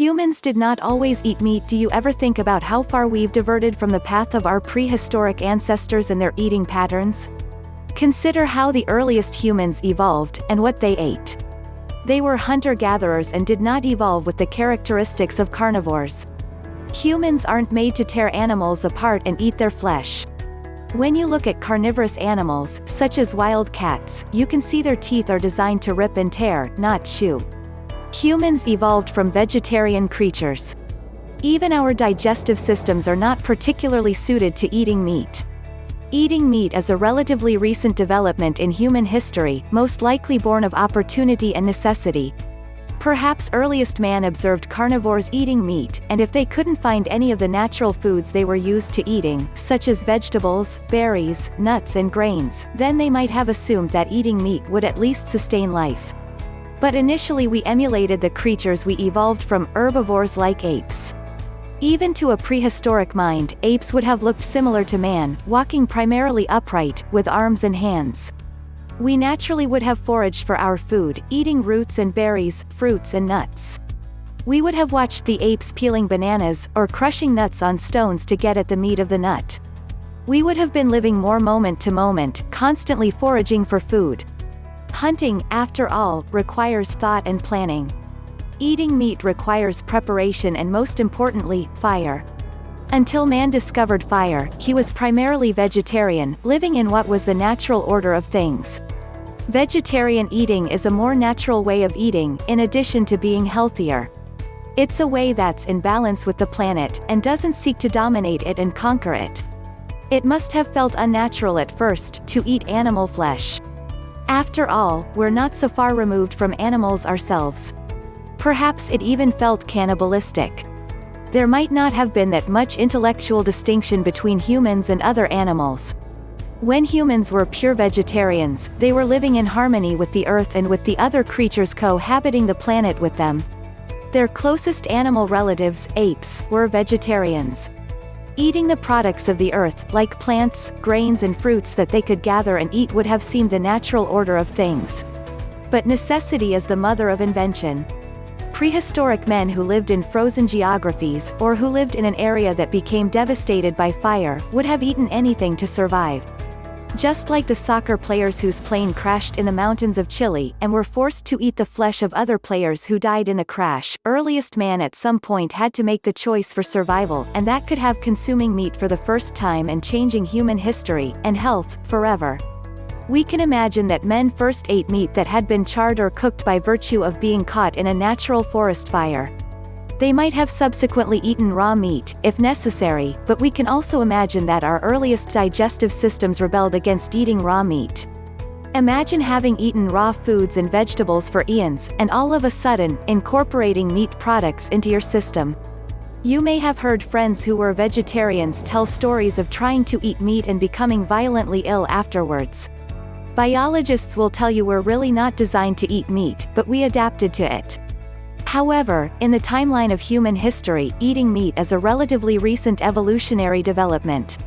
Humans did not always eat meat. Do you ever think about how far we've diverted from the path of our prehistoric ancestors and their eating patterns? Consider how the earliest humans evolved, and what they ate. They were hunter-gatherers and did not evolve with the characteristics of carnivores. Humans aren't made to tear animals apart and eat their flesh. When you look at carnivorous animals, such as wild cats, you can see their teeth are designed to rip and tear, not chew. Humans evolved from vegetarian creatures. Even our digestive systems are not particularly suited to eating meat. Eating meat is a relatively recent development in human history, most likely born of opportunity and necessity. Perhaps earliest man observed carnivores eating meat, and if they couldn't find any of the natural foods they were used to eating, such as vegetables, berries, nuts and grains, then they might have assumed that eating meat would at least sustain life. But initially we emulated the creatures we evolved from, herbivores like apes. Even to a prehistoric mind, apes would have looked similar to man, walking primarily upright, with arms and hands. We naturally would have foraged for our food, eating roots and berries, fruits and nuts. We would have watched the apes peeling bananas, or crushing nuts on stones to get at the meat of the nut. We would have been living more moment to moment, constantly foraging for food. Hunting, after all, requires thought and planning. Eating meat requires preparation and most importantly, fire. Until man discovered fire, he was primarily vegetarian, living in what was the natural order of things. Vegetarian eating is a more natural way of eating, in addition to being healthier. It's a way that's in balance with the planet, and doesn't seek to dominate it and conquer it. It must have felt unnatural at first, to eat animal flesh. After all, we're not so far removed from animals ourselves. Perhaps it even felt cannibalistic. There might not have been that much intellectual distinction between humans and other animals. When humans were pure vegetarians, they were living in harmony with the earth and with the other creatures cohabiting the planet with them. Their closest animal relatives, apes, were vegetarians. Eating the products of the earth, like plants, grains and fruits that they could gather and eat, would have seemed the natural order of things. But necessity is the mother of invention. Prehistoric men who lived in frozen geographies, or who lived in an area that became devastated by fire, would have eaten anything to survive. Just like the soccer players whose plane crashed in the mountains of Chile, and were forced to eat the flesh of other players who died in the crash, earliest man at some point had to make the choice for survival, and that could have consuming meat for the first time and changing human history, and health, forever. We can imagine that men first ate meat that had been charred or cooked by virtue of being caught in a natural forest fire. They might have subsequently eaten raw meat, if necessary, but we can also imagine that our earliest digestive systems rebelled against eating raw meat. Imagine having eaten raw foods and vegetables for eons, and all of a sudden, incorporating meat products into your system. You may have heard friends who were vegetarians tell stories of trying to eat meat and becoming violently ill afterwards. Biologists will tell you we're really not designed to eat meat, but we adapted to it. However, in the timeline of human history, eating meat is a relatively recent evolutionary development.